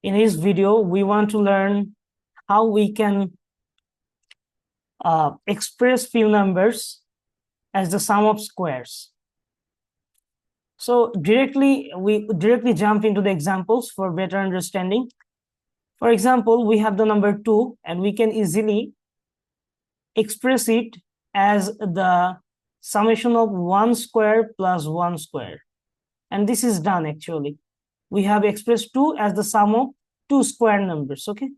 In this video, we want to learn how we can express few numbers as the sum of squares. So we directly jump into the examples for better understanding. For example, we have the number 2 and we can easily express it as the summation of 1 square plus 1 square. And this is done actually. We have expressed 2 as the sum of 2 square numbers, okay?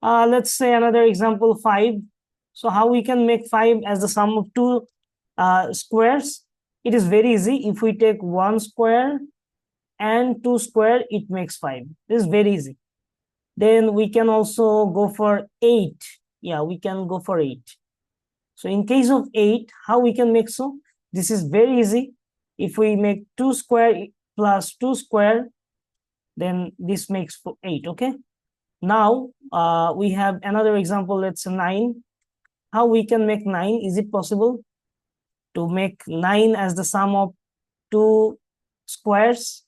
Let's say another example, 5. So how we can make 5 as the sum of 2 squares? It is very easy. If we take 1 square and 2 square, it makes 5. This is very easy. Then we can also go for 8. Yeah, we can go for 8. So in case of 8, how we can make so? This is very easy. If we make 2 square plus 2 square, then this makes 8, okay? Now we have another example, let's say 9. How we can make 9? Is it possible to make 9 as the sum of 2 squares?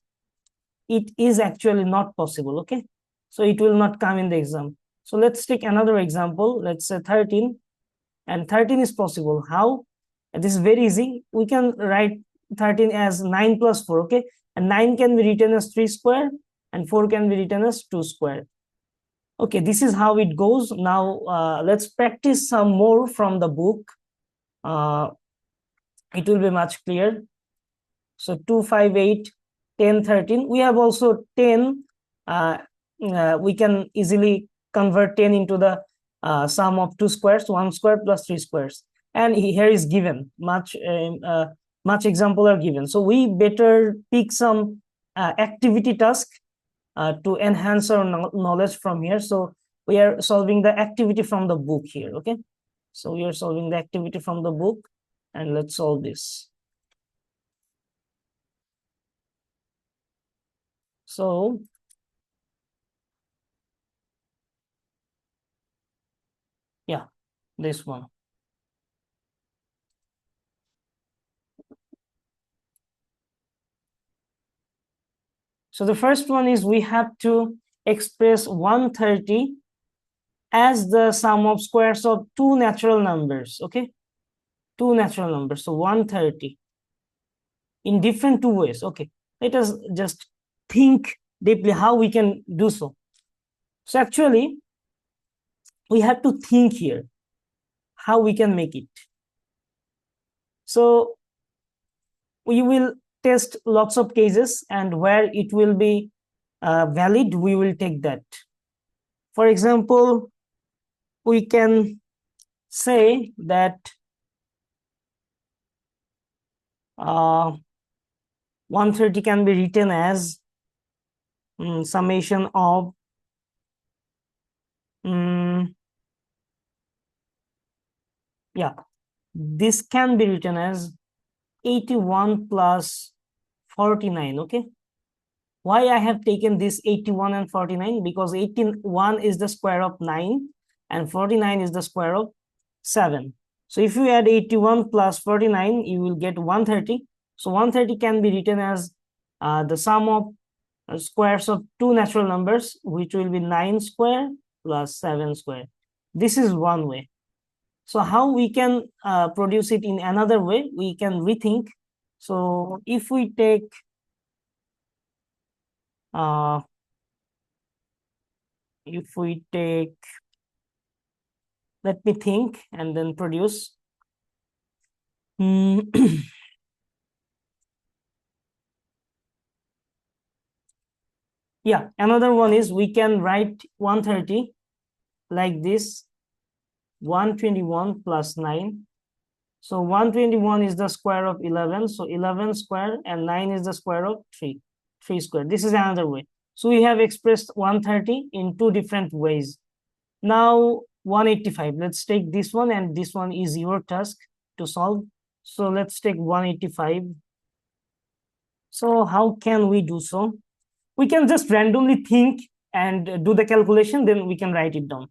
It is actually not possible, okay? So it will not come in the exam. So let's take another example. Let's say 13. And 13 is possible. How? This is very easy. We can write 13 as 9 plus 4, okay? And 9 can be written as 3 square and 4 can be written as 2 square. Okay, this is how it goes. Now let's practice some more from the book. It will be much clear. So 2, 5, 8, 10, 13. We have also 10. We can easily convert 10 into the sum of 2 squares, 1 square plus 3 squares. And here is given, much example are given. So we better pick some activity task to enhance our knowledge from here. So we are solving the activity from the book here, okay? So we are solving the activity from the book and let's solve this. So yeah, this one. So the first one is we have to express 130 as the sum of squares of 2 natural numbers, okay? 2 natural numbers, so 130 in different 2 ways, okay? Let us just think deeply how we can do so. So actually, we have to think here how we can make it. So we will test lots of cases and where it will be valid, we will take that. For example, we can say that 130 can be written as summation of this can be written as 81 plus 49, okay? Why I have taken this 81 and 49? Because 81 is the square of 9 and 49 is the square of 7. So if you add 81 plus 49, you will get 130. So 130 can be written as the sum of squares of 2 natural numbers, which will be 9 square plus 7 square. This is one way. So how we can produce it in another way? We can rethink. So if we take let me think and then produce. Yeah, another one is we can write 130 like this, 121 plus 9. So 121 is the square of 11. So 11 square and 9 is the square of 3 square. This is another way. So we have expressed 130 in 2 different ways. Now 185. Let's take this one and this one is your task to solve. So let's take 185. So how can we do so? We can just randomly think and do the calculation, then we can write it down.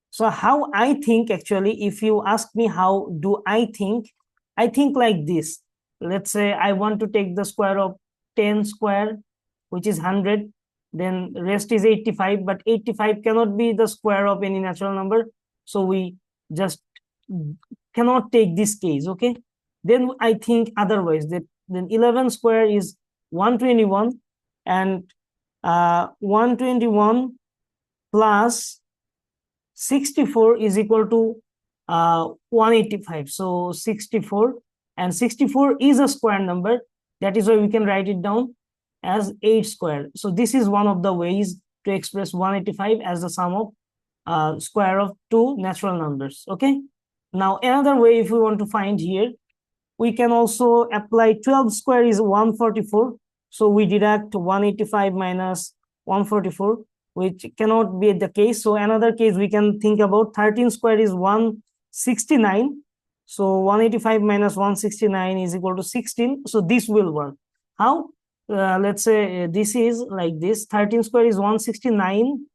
So how I think, actually, if you ask me how do I think like this. Let's say I want to take the square of 10 square, which is 100. then rest is 85, but 85 cannot be the square of any natural number, so we just cannot take this case. Okay, then I think otherwise, that then 11 square is 121, and 121 plus 64 is equal to 185. So 64, and 64 is a square number, that is why we can write it down as 8 square. So this is one of the ways to express 185 as the sum of square of two natural numbers. Okay, now another way, if we want to find here, we can also apply 12 square is 144. So we deduct 185 minus 144, which cannot be the case. So another case we can think about, 13 square is 169. So 185 minus 169 is equal to 16. So this will work. How? Let's say this is like this. 13 square is 169.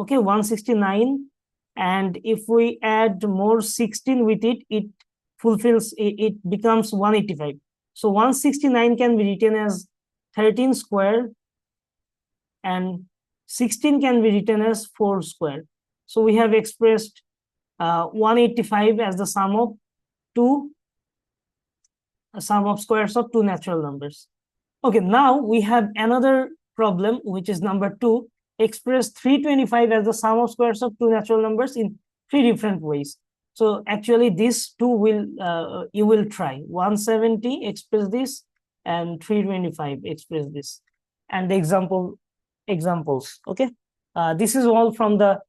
Okay, 169. And if we add more 16 with it, it fulfills, it becomes 185. So 169 can be written as 13 square, and 16 can be written as 4 square. So we have expressed 185 as the sum of squares of two natural numbers. Okay, now we have another problem, which is number 2. Express 325 as the sum of squares of two natural numbers in 3 different ways. So actually these two will you will try. 170 express this, and 325 express this, and the examples. Okay, this is all from the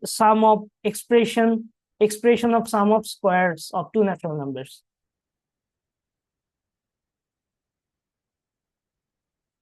sum of expression of sum of squares of two natural numbers.